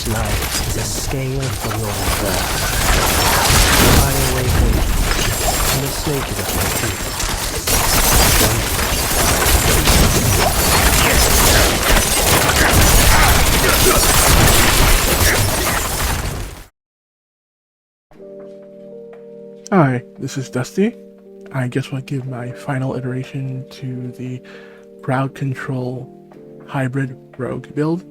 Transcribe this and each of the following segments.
This life is a scale from your birth. Fly away from it, and the snake is at my feet. Hi, this is Dusty. I just want to give my final iteration to the crowd control hybrid rogue build.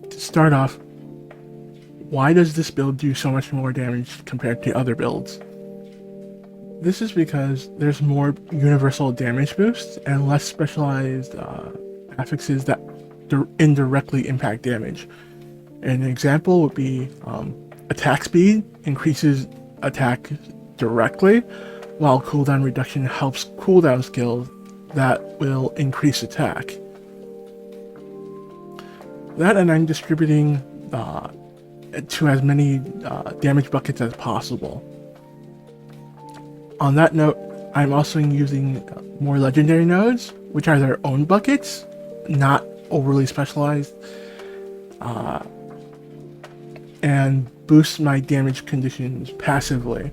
To start off, why does this build do so much more damage compared to other builds? This is because there's more universal damage boosts and less specialized affixes that indirectly impact damage. An example would be attack speed increases attack directly, while cooldown reduction helps cooldown skills that will increase attack. That, and I'm distributing to as many damage buckets as possible. On that note, I'm also using more legendary nodes, which are their own buckets, not overly specialized, and boost my damage conditions passively.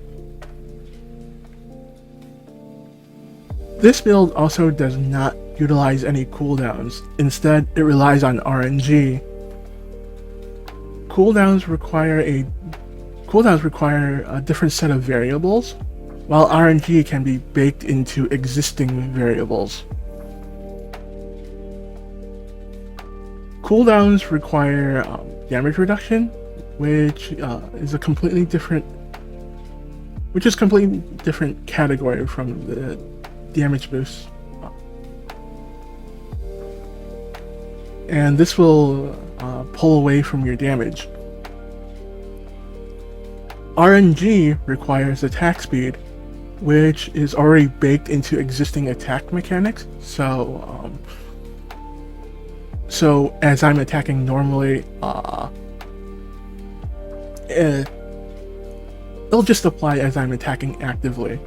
This build also does not utilize any cooldowns. Instead, it relies on RNG. Cooldowns require a different set of variables, while RNG can be baked into existing variables. Cooldowns require damage reduction, which is completely different category from the damage boost. And this will pull away from your damage. RNG requires attack speed, which is already baked into existing attack mechanics. So as I'm attacking normally, it'll just apply as I'm attacking actively.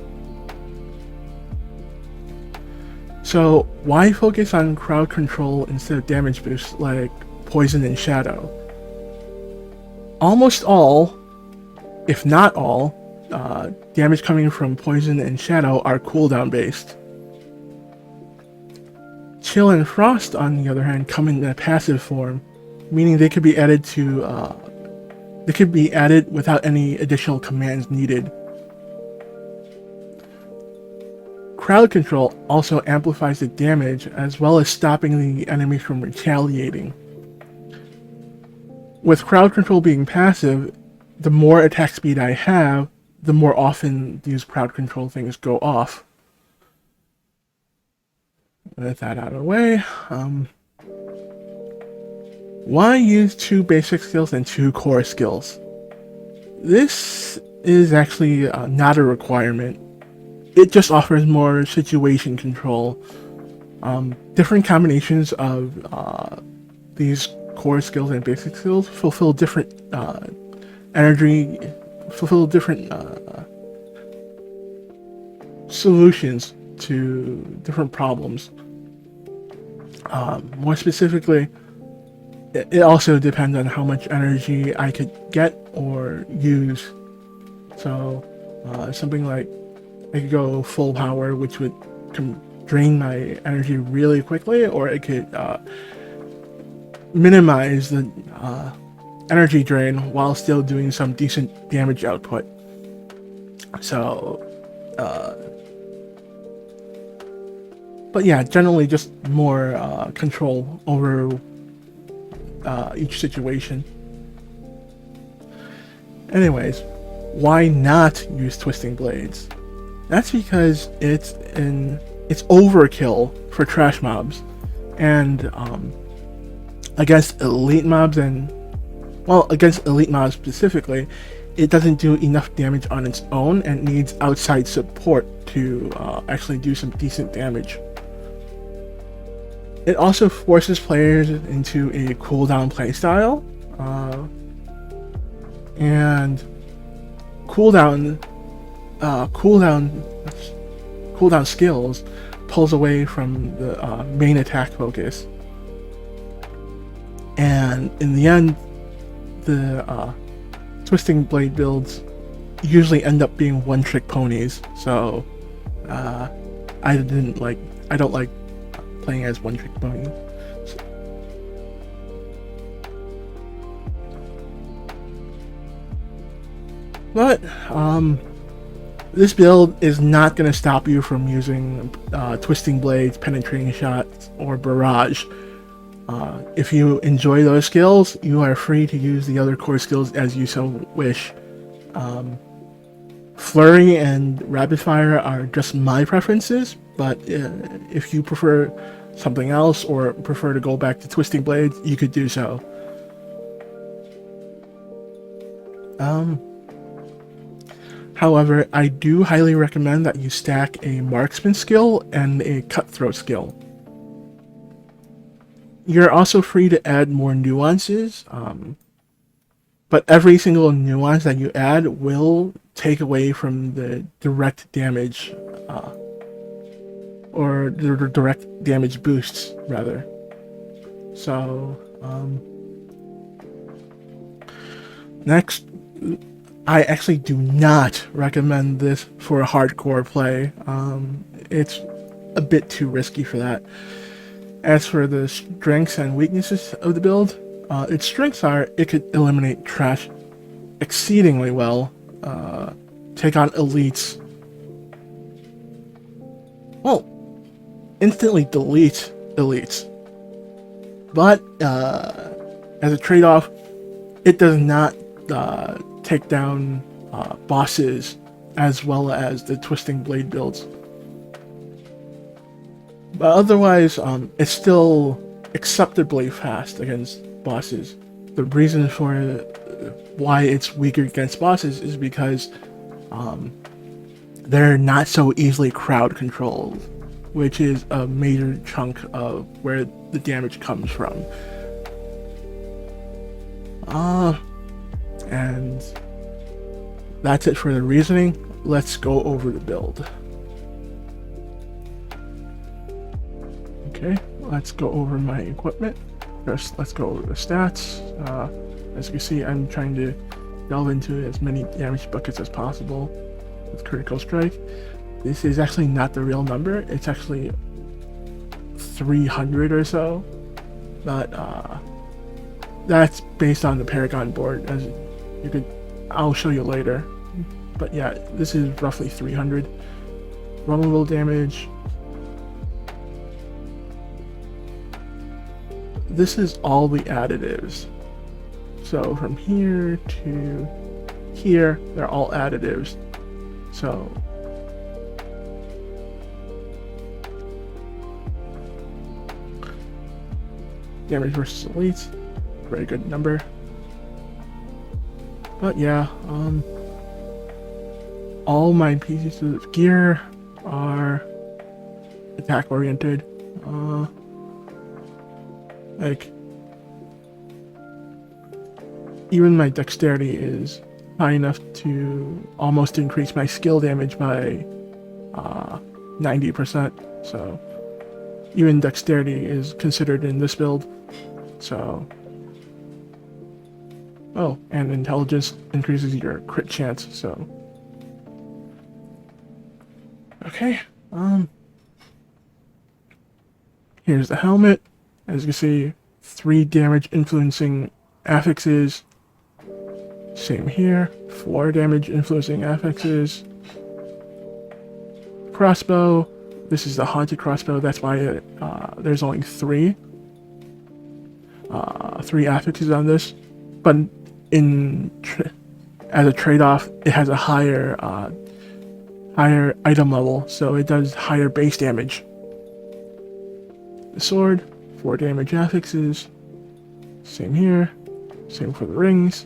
So why focus on crowd control instead of damage boosts like poison and shadow? Almost all, if not all, damage coming from poison and shadow are cooldown based. Chill and frost, on the other hand, come in a passive form, meaning they could be added without any additional commands needed. Crowd control also amplifies the damage as well as stopping the enemy from retaliating. With crowd control being passive, the more attack speed I have, the more often these crowd control things go off. With that out of the way, why use 2 basic skills and 2 core skills? This is actually not a requirement. It just offers more situation control. Different combinations of these core skills and basic skills fulfill different solutions to different problems. More specifically, it also depends on how much energy I could get or use. So something like I could go full power, which would drain my energy really quickly, or it could minimize the energy drain while still doing some decent damage output. So, but yeah, generally just more control over each situation. Anyways, why not use twisting blades? That's because it's overkill for trash mobs, and against elite mobs against elite mobs specifically, it doesn't do enough damage on its own and needs outside support to actually do some decent damage. It also forces players into a cooldown playstyle, and cooldown skills pulls away from the main attack focus. And in the end, the Twisting Blade builds usually end up being one-trick ponies. So I don't like playing as one-trick pony. But this build is not going to stop you from using Twisting Blades, Penetrating Shots, or Barrage. If you enjoy those skills, you are free to use the other core skills as you so wish. Flurry and Rapid Fire are just my preferences, but if you prefer something else or prefer to go back to Twisting Blades, you could do so. However, I do highly recommend that you stack a Marksman skill and a Cutthroat skill. You're also free to add more nuances, but every single nuance that you add will take away from the direct damage, or the direct damage boosts, rather. So, next, I actually do not recommend this for a hardcore play. It's a bit too risky for that. As for the strengths and weaknesses of the build, its strengths are it could eliminate trash exceedingly well, take on elites, well, instantly delete elites. But as a trade-off, it does not take down bosses as well as the Twisting Blade builds. But otherwise, it's still acceptably fast against bosses. The reason for why it's weaker against bosses is because they're not so easily crowd controlled, which is a major chunk of where the damage comes from. And that's it for the reasoning. Let's go over the build. Okay, let's go over my equipment. First, let's go over the stats. As you can see, I'm trying to delve into as many damage buckets as possible with Critical Strike. This is actually not the real number. It's actually 300 or so. But that's based on the Paragon Board, as you could. I'll show you later. But yeah, this is roughly 300. Vulnerable damage. This is all the additives. So from here to here, they're all additives. So damage versus elites, very good number. But yeah, all my pieces of gear are attack oriented. Like, even my dexterity is high enough to almost increase my skill damage by 90%. So even dexterity is considered in this build. So, oh, and intelligence increases your crit chance. So, okay. Here's the helmet. As you can see, 3 damage influencing affixes. Same here, 4 damage influencing affixes. Crossbow. This is the haunted crossbow. That's why there's only 3 affixes on this. But as a trade-off, it has a higher item level, so it does higher base damage. The sword. 4 damage affixes. Same here. Same for the rings.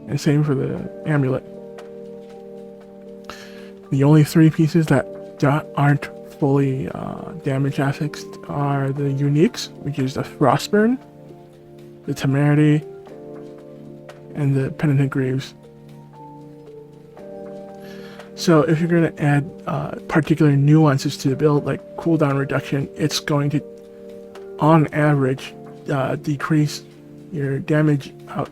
And same for the amulet. The only 3 pieces that aren't fully damage affixed are the uniques, which is the Frostburn, the Temerity, and the Penitent Greaves. So if you're going to add particular nuances to the build, like cooldown reduction, it's going to, on average, decrease your damage out,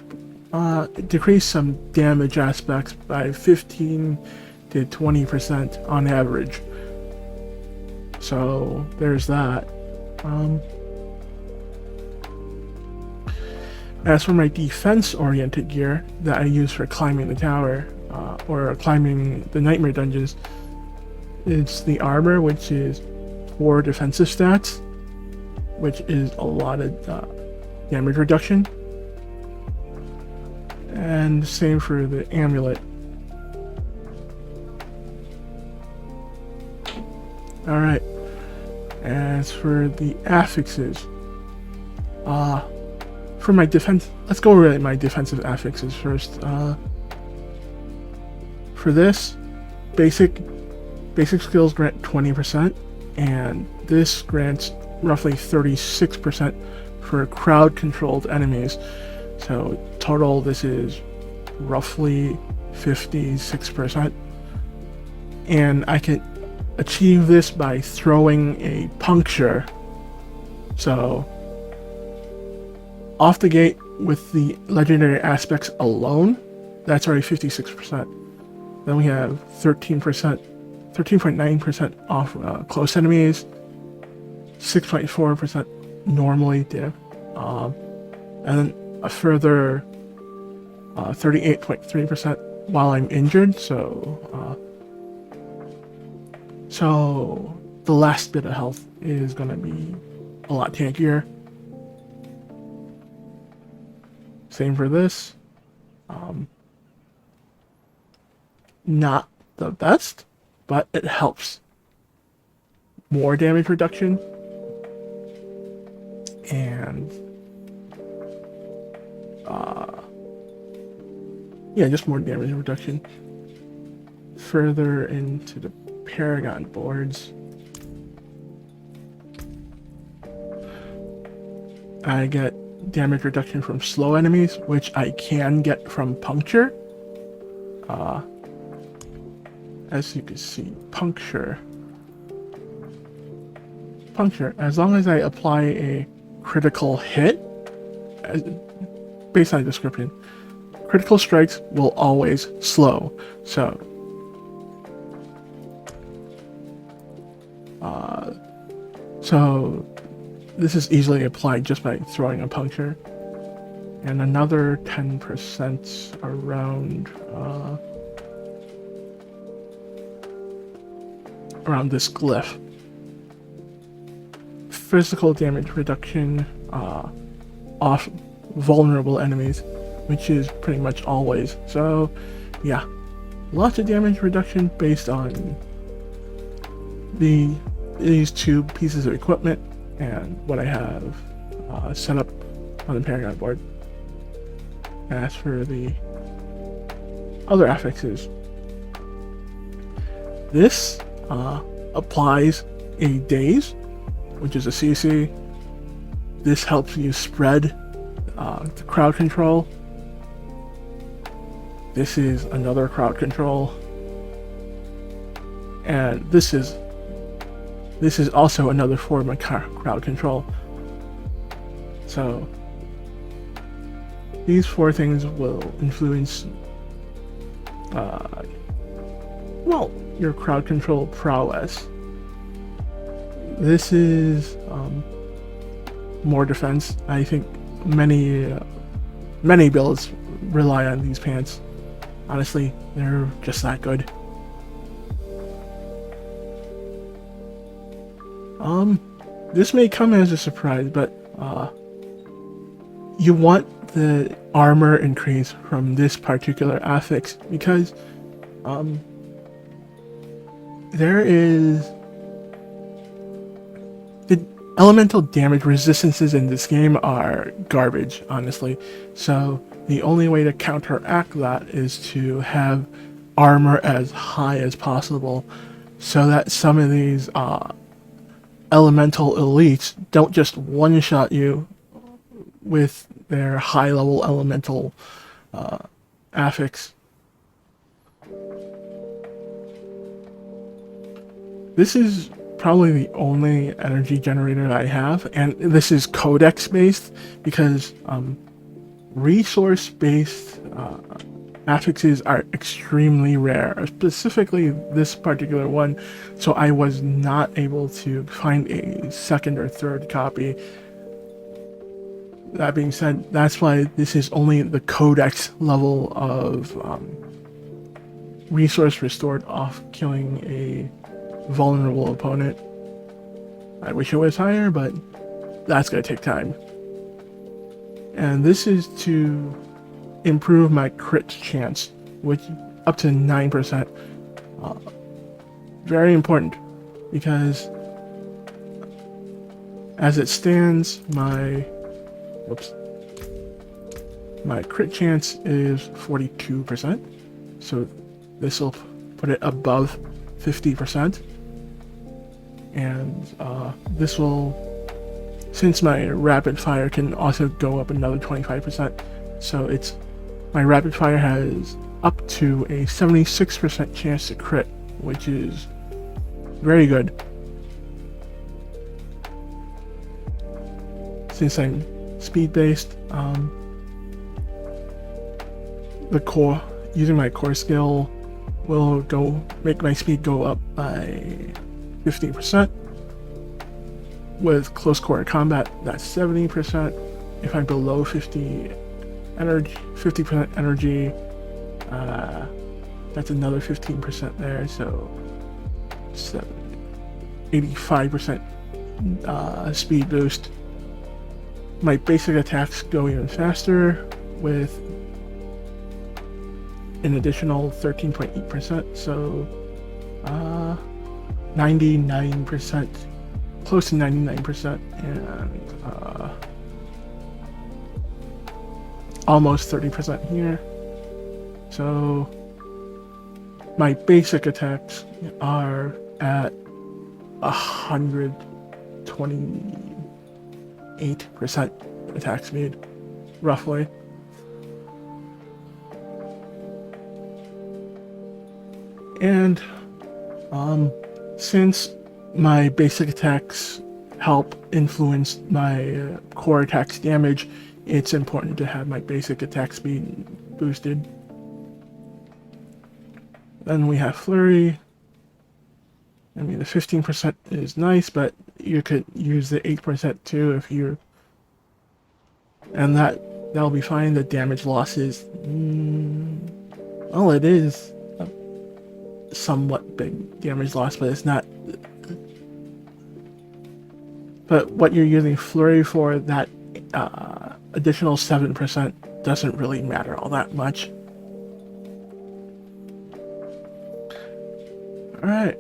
decrease some damage aspects by 15 to 20% on average. So there's that. As for my defense-oriented gear that I use for climbing the tower, or climbing the nightmare dungeons, it's the armor, which is 4 defensive stats, which is a lot of damage reduction. And same for the amulet. Alright. As for the affixes, for my defense, let's go over my defensive affixes first. For this, basic skills grant 20%, and this grants roughly 36% for crowd-controlled enemies. So total, this is roughly 56%, and I can achieve this by throwing a puncture. So off the gate with the legendary aspects alone, that's already 56%. Then we have 13.9% off close enemies, 6.4% normally div, and then a further 38.3% while I'm injured. So the last bit of health is going to be a lot tankier. Same for this. Not the best, but it helps. More damage reduction. And yeah, just more damage reduction. Further into the Paragon boards, I get damage reduction from slow enemies, which I can get from puncture. As you can see, puncture, as long as I apply a critical hit, based on the description, critical strikes will always slow. So this is easily applied just by throwing a puncture. And another 10% around this glyph. Physical damage reduction off vulnerable enemies, which is pretty much always. So yeah, lots of damage reduction based on these 2 pieces of equipment and what I have set up on the Paragon board. As for the other affixes, this applies a daze, which is a CC. This helps you spread the crowd control. This is another crowd control, and this is also another form of crowd control. So these 4 things will influence your crowd control prowess. This is more defense. I think many builds rely on these pants. Honestly, they're just that good. This may come as a surprise, but you want the armor increase from this particular affix because there is the elemental damage resistances in this game are garbage, honestly. So the only way to counteract that is to have armor as high as possible, so that some of these elemental elites don't just one-shot you with their high-level elemental affix. This is probably the only energy generator I have, and this is codex based because resource based affixes are extremely rare, specifically this particular one, so I was not able to find a second or third copy. That being said, that's why this is only the codex level of resource restored off killing a vulnerable opponent. I wish it was higher, but that's gonna take time. And this is to improve my crit chance, which up to 9%. Very important, because as it stands, my crit chance is 42%, so this will put it above 50%, and this will, since my rapid fire can also go up another 25%, so my rapid fire has up to a 76% chance to crit, which is very good. Since I'm speed based, using my core skill will make my speed go up by 50%. With close quarter combat, that's 70%. If I'm below 50% energy, that's another 15% there, so 85% speed boost. My basic attacks go even faster with an additional 13.8%, so 99%, close to 99%, and almost 30% here. So my basic attacks are at 128% attack speed, roughly. And since my basic attacks help influence my core attacks damage, it's important to have my basic attack speed boosted. Then we have Flurry. I mean, the 15% is nice, but you could use the 8% too if you're... And that'll be fine. The damage loss is... well, it is a somewhat big damage loss, but it's not... But what you're using Flurry for, that additional 7% doesn't really matter all that much. Alright,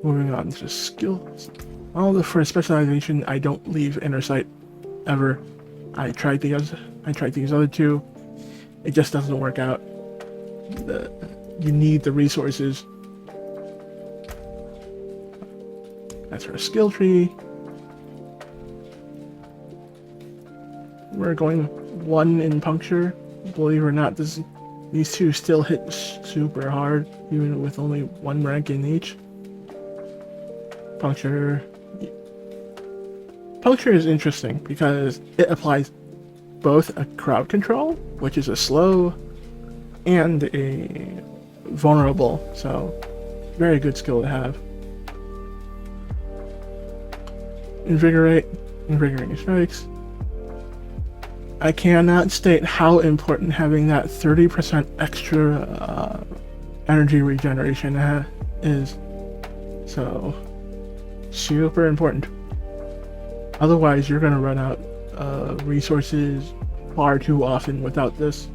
moving on to skills. Well, for specialization, I don't leave Inner Sight ever. I tried these other two. It just doesn't work out. You need the resources. That's our skill tree. We're going 1 in puncture. Believe it or not, these two still hit super hard, even with only 1 rank in each. Puncture is interesting because it applies both a crowd control, which is a slow, and a vulnerable, so very good skill to have. Invigorating strikes. I cannot state how important having that 30% extra energy regeneration is. So, super important. Otherwise, you're going to run out of resources far too often without this.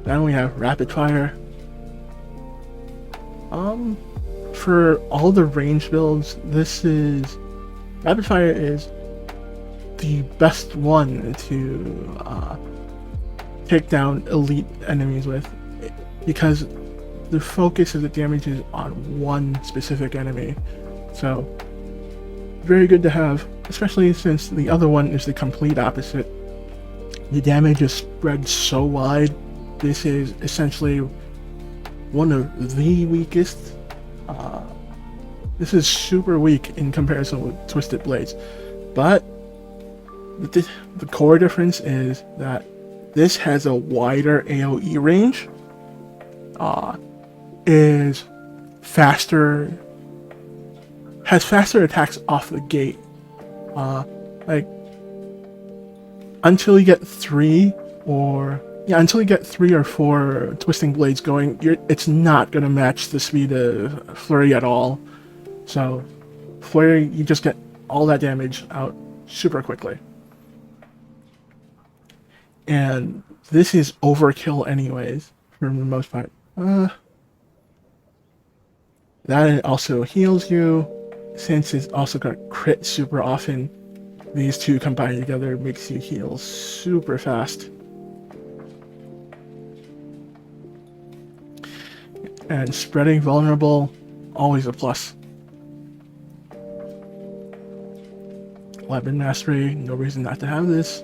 Then we have Rapid Fire. For all the range builds, Rapid Fire is the best one to take down elite enemies with, because the focus of the damage is on one specific enemy. So very good to have, especially since the other one is the complete opposite. The damage is spread so wide. This is essentially one of the weakest This is super weak in comparison with Twisted Blades. But the core difference is that this has a wider AoE range, is faster, has faster attacks off the gate. Like until you get until you get 3 or 4 twisting blades going, it's not gonna match the speed of Flurry at all. So Flurry, you just get all that damage out super quickly. And this is overkill anyways, for the most part. That also heals you. Since it's also got crit super often, these two combined together makes you heal super fast. And spreading vulnerable, always a plus. Weapon mastery, no reason not to have this.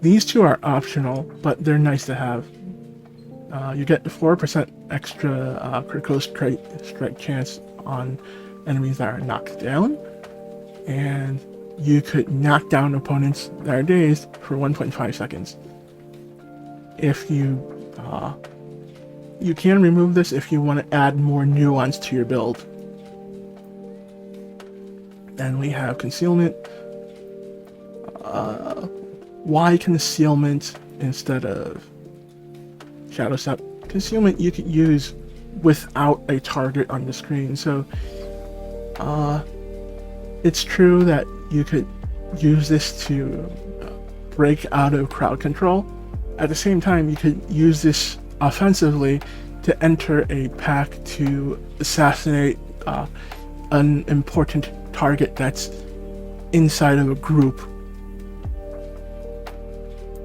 These two are optional, but they're nice to have. You get 4% extra critical strike chance on enemies that are knocked down, and you could knock down opponents that are dazed for 1.5 seconds. If you can remove this if you want to add more nuance to your build. Then we have concealment. Why concealment instead of shadow step? Concealment you could use without a target on the screen. So it's true that you could use this to break out of crowd control. At the same time, you could use this offensively to enter a pack to assassinate an important target that's inside of a group.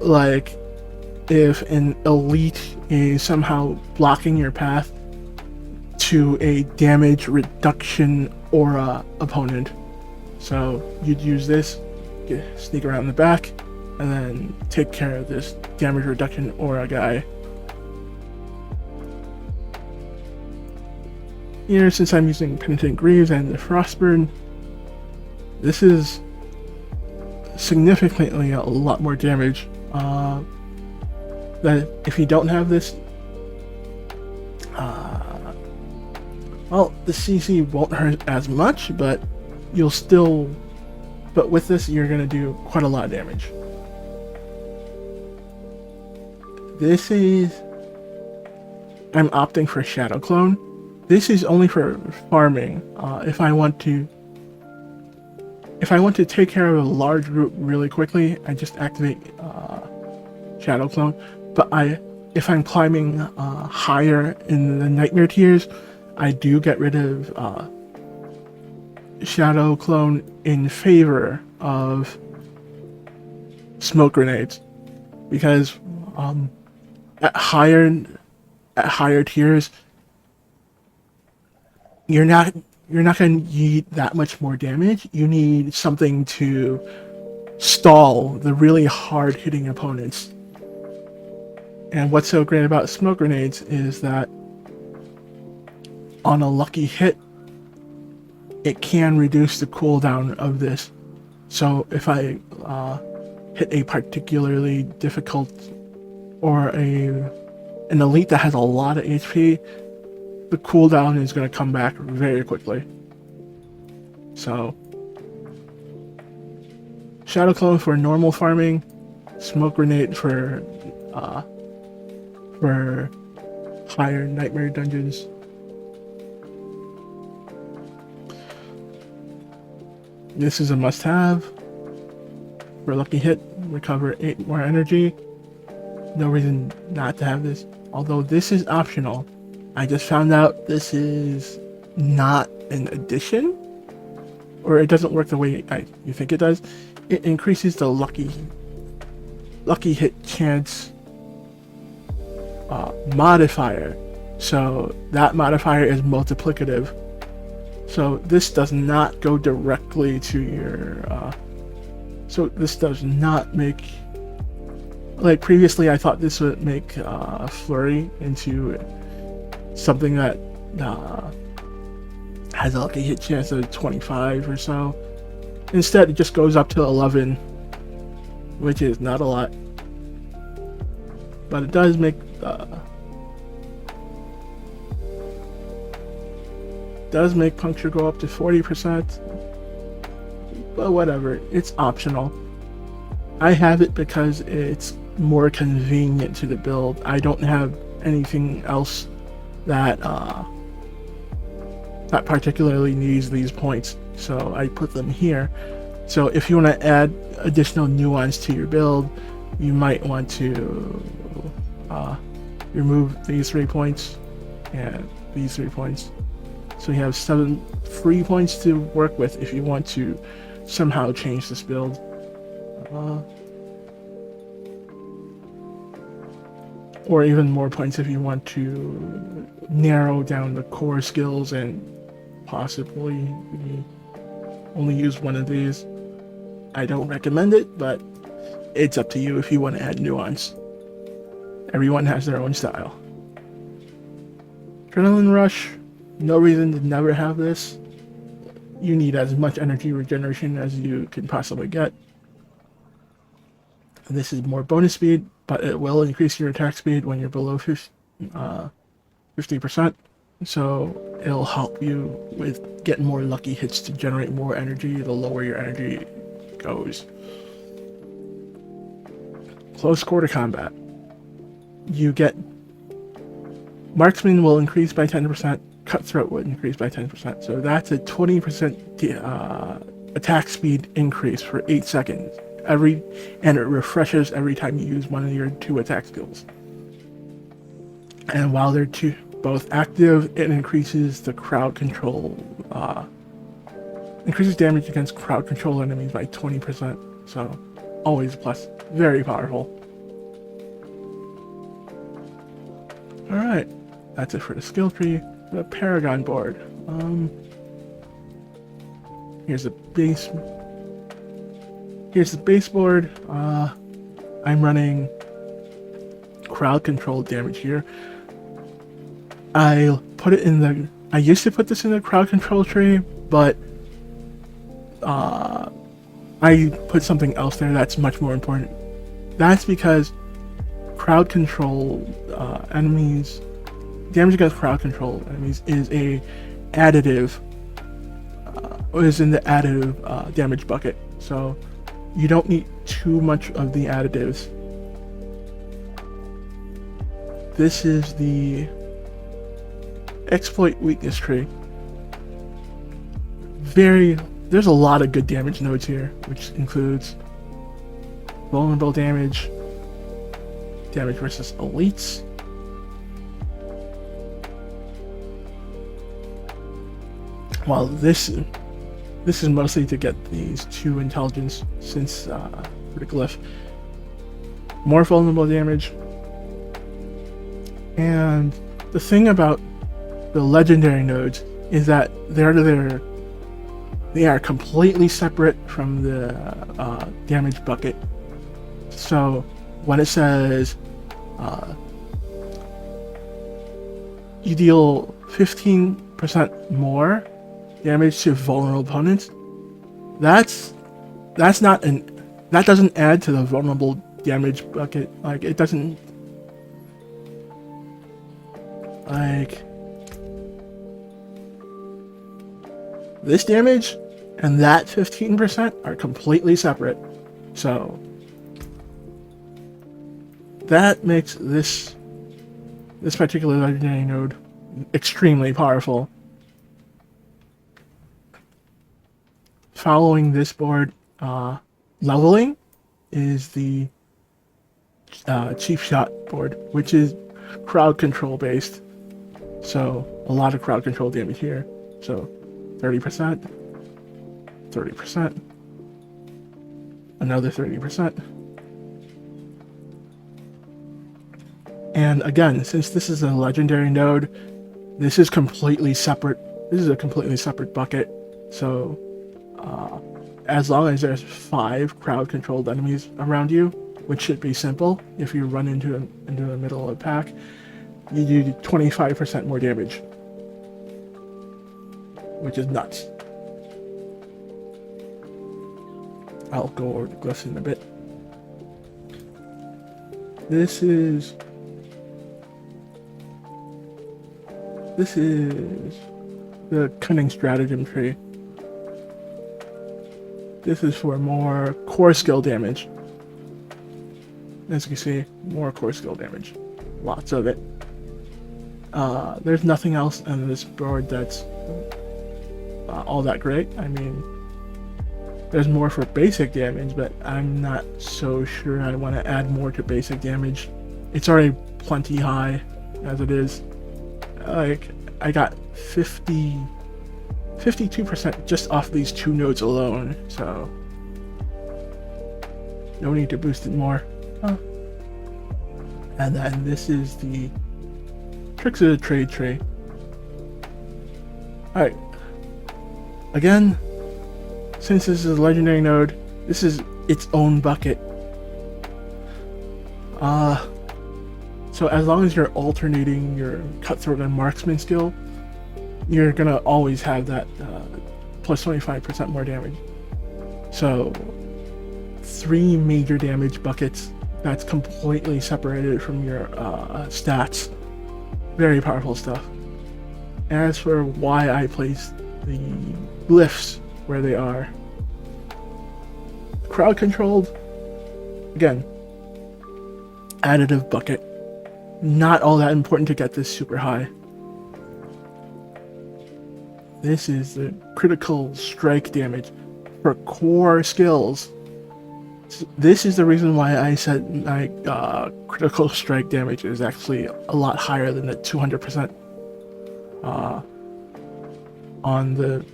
Like if an elite is somehow blocking your path to a damage reduction aura opponent. So you'd use this, sneak around the back, and then take care of this damage reduction aura guy. Here, since I'm using Penitent Greaves and the Frostburn, this is significantly a lot more damage. That if you don't have this, well, the CC won't hurt as much, but but with this, you're gonna do quite a lot of damage. I'm opting for Shadow Clone. This is only for farming. If I want to take care of a large group really quickly, I just activate Shadow Clone. But if I'm climbing higher in the Nightmare tiers, I do get rid of Shadow Clone in favor of Smoke Grenades, because at higher tiers, you're not going to need that much more damage. You need something to stall the really hard hitting opponents. And what's so great about Smoke Grenades is that on a lucky hit, it can reduce the cooldown of this. So if I hit a particularly difficult or an elite that has a lot of HP, the cooldown is going to come back very quickly. So Shadow Clone for normal farming, Smoke Grenade for higher Nightmare dungeons. This is a must-have. For a lucky hit, recover 8 more energy. No reason not to have this. Although this is optional, I just found out this is not an addition, or it doesn't work the way you think it does. It increases the lucky hit chance modifier, so that modifier is multiplicative. So this does not go directly to your so this does not make like previously I thought this would make Flurry into something that has like a hit chance of 25 or so. Instead, it just goes up to 11, which is not a lot, but it does make puncture go up to 40%. But whatever, it's optional. I have it because it's more convenient to the build. I don't have anything else that that particularly needs these points, so I put them here. So if you want to add additional nuance to your build, you might want to remove these 3 points and these 3 points. So you have 7 free points to work with if you want to somehow change this build. Or even more points if you want to narrow down the core skills and possibly only use one of these. I don't recommend it, but it's up to you if you want to add nuance. Everyone has their own style. Adrenaline Rush, no reason to never have this. You need as much energy regeneration as you can possibly get. And this is more bonus speed, but it will increase your attack speed when you're below 50%. So it'll help you with getting more lucky hits to generate more energy the lower your energy goes. Close quarter combat. You get Marksman will increase by 10%, Cutthroat would increase by 10%. So that's a 20% attack speed increase for 8 seconds. And it refreshes every time you use one of your 2 attack skills. And while they're both active, it increases the crowd control, increases damage against crowd control enemies by 20%. So always a plus. Very powerful. Alright, that's it for the skill tree. The Paragon Board. Here's the base. Here's the baseboard. I'm running crowd control damage here. I used to put this in the crowd control tree, but I put something else there that's much more important. That's because crowd control enemies, damage against crowd control enemies is a additive, is in the additive damage bucket. So you don't need too much of the additives. This is the exploit weakness tree. There's a lot of good damage nodes here, which includes vulnerable damage, damage versus elites, while this is mostly to get these 2 intelligence since for the glyph. More vulnerable damage. And the thing about the legendary nodes is that they are completely separate from the damage bucket. So when it says you deal 15% more damage to vulnerable opponents, that doesn't add to the vulnerable damage bucket. Like, it doesn't, like, this damage and that 15% are completely separate. So that makes this particular legendary node extremely powerful. Following this board, leveling is the Chief Shot board, which is crowd control based. So a lot of crowd control damage here. So 30%, 30%, another 30%. And again, since this is a legendary node, this is completely separate. This is a completely separate bucket. So as long as there's 5 crowd controlled enemies around you, which should be simple. If you run into the middle of a pack, you do 25% more damage, which is nuts. I'll go over the glyphs in a bit. This is the Cunning Stratagem tree. This is for more core skill damage. As you can see, more core skill damage. Lots of it. There's nothing else on this board that's all that great. I mean, there's more for basic damage, but I'm not so sure I want to add more to basic damage. It's already plenty high as it is. Like, I got 52% just off these 2 nodes alone, so no need to boost it more. And then this is the Tricks of the Trade tree. Alright. Again, since this is a legendary node, this is its own bucket. So as long as you're alternating your cutthroat and marksman skill, you're gonna always have that plus 25% more damage. So 3 major damage buckets that's completely separated from your stats. Very powerful stuff. As for why I placed the glyphs where they are, crowd controlled, again, additive bucket. Not all that important to get this super high. This is the critical strike damage for core skills. This is the reason why I said my critical strike damage is actually a lot higher than the 200% on the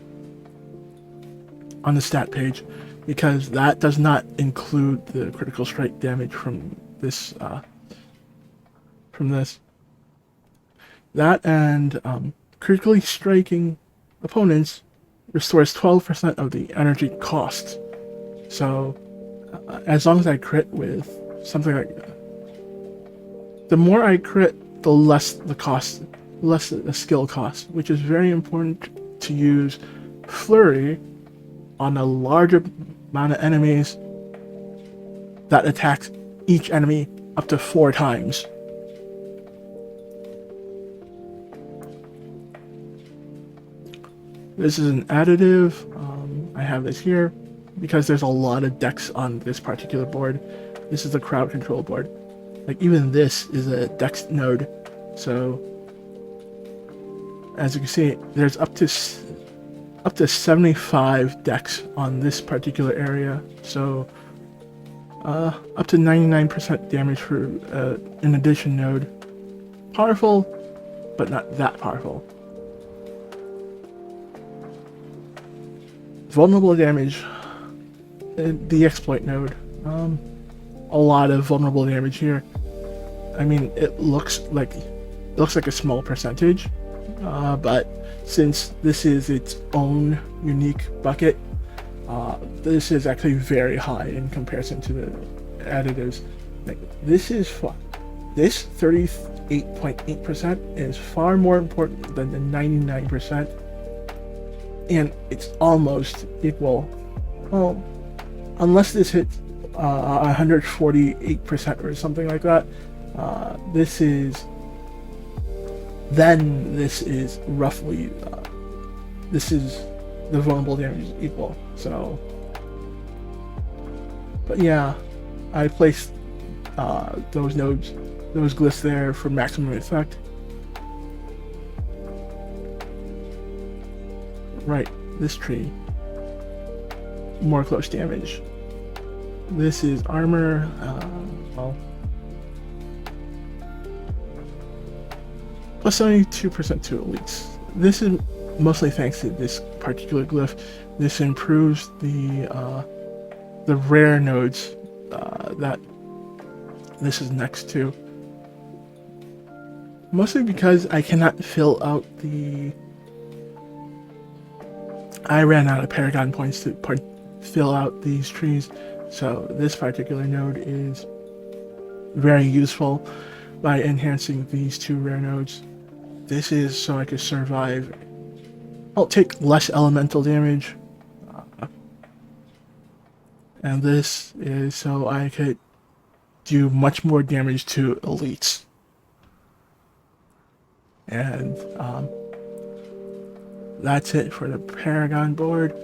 stat page, because that does not include the critical strike damage from this. That and critically striking opponents restores 12% of the energy cost. So as long as I crit with something like the more I crit, the less the cost, less the skill cost, which is very important to use Flurry on a larger amount of enemies that attacks each enemy up to 4 times. This is an additive. I have this here because there's a lot of decks on this particular board. This is the crowd control board. Like, even this is a dex node. So as you can see, there's up to 75 decks on this particular area. So up to 99% damage for an addition node. Powerful, but not that powerful. Vulnerable damage, the exploit node. A lot of vulnerable damage here. I mean, it looks like a small percentage, but since this is its own unique bucket, this is actually very high in comparison to the additives. Like, this 38.8% is far more important than the 99%. And it's almost equal. Well, unless this hits 148% or something like that, this is roughly this is the vulnerable damage equal. So, but yeah, I placed those glyphs there for maximum effect. Right, this tree, more close damage. This is armor, well, plus 72% to elites. This is mostly thanks to this particular glyph. This improves the rare nodes that this is next to. Mostly because I cannot fill out I ran out of Paragon points to fill out these trees, so this particular node is very useful by enhancing these two rare nodes. This is so I could survive. I'll take less elemental damage. And this is so I could do much more damage to elites. And that's it for the Paragon board.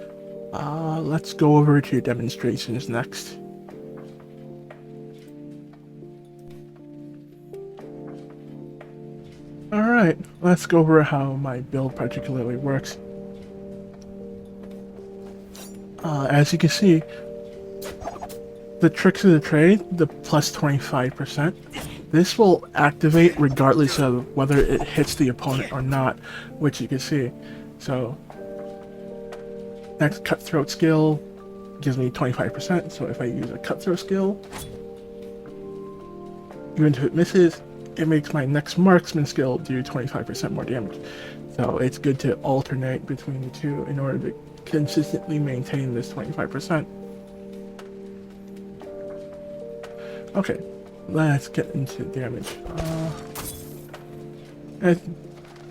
Let's go over to demonstrations next. Alright, let's go over how my build particularly works. As you can see, the tricks of the trade, the plus 25%, this will activate regardless of whether it hits the opponent or not, which you can see. So, next cutthroat skill gives me 25%, so if I use a cutthroat skill, even if it misses, it makes my next marksman skill do 25% more damage. So it's good to alternate between the two in order to consistently maintain this 25%. Okay, let's get into damage. And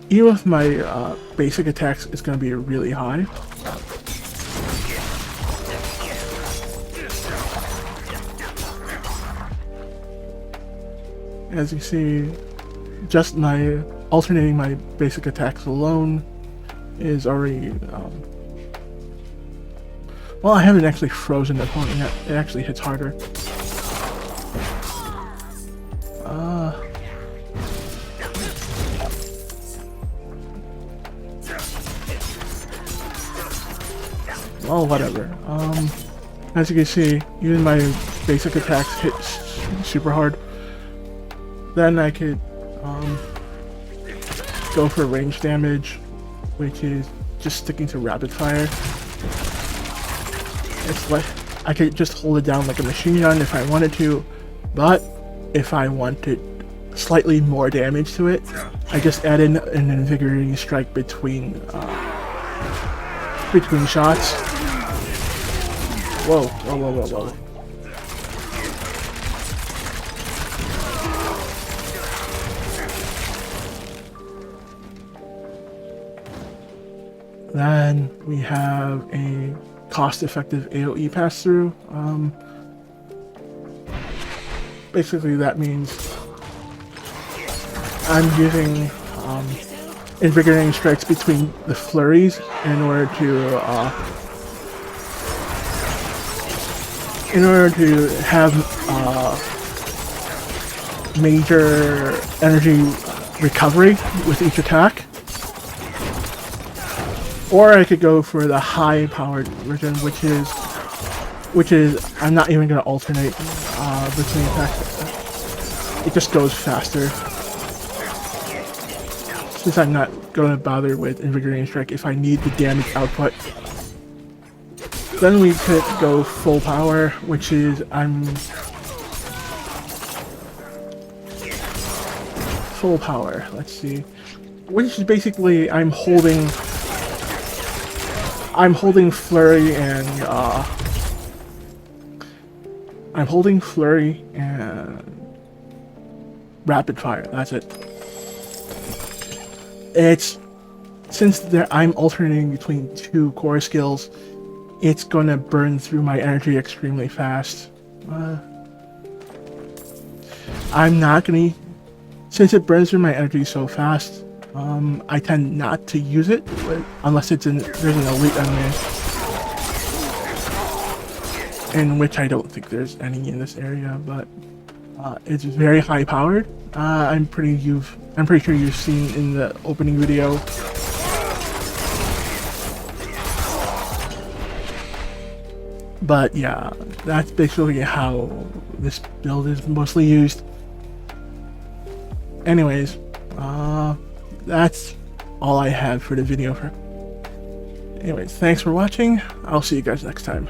even with my basic attacks, it's going to be really high. As you see, just my alternating my basic attacks alone is already well, I haven't actually frozen the opponent yet. It actually hits harder. Well, whatever. As you can see, even my basic attacks hit super hard. Then I could go for range damage, which is just sticking to rapid fire. It's like I could just hold it down like a machine gun if I wanted to, but if I wanted slightly more damage to it, I just add in an invigorating strike between shots. Whoa, whoa, whoa, whoa, whoa. Then we have a cost-effective AoE pass-through. Basically, that means I'm using invigorating strikes between the flurries in order to have major energy recovery with each attack. Or I could go for the high-powered version, which is I'm not even going to alternate between attacks. It just goes faster. Since I'm not going to bother with Invigorating Strike if I need the damage output. Then we could go full power, which is full power. Let's see, which is basically I'm holding flurry and rapid fire. That's it. It's since I'm alternating between two core skills, it's gonna burn through my energy extremely fast. I'm not gonna, since it burns through my energy so fast, I tend not to use it unless there's an elite enemy, in which I don't think there's any in this area, but it's very high powered. I'm pretty sure you've seen in the opening video. But yeah, that's basically how this build is mostly used. Anyways, that's all I have for the video. Anyways, thanks for watching. I'll see you guys next time.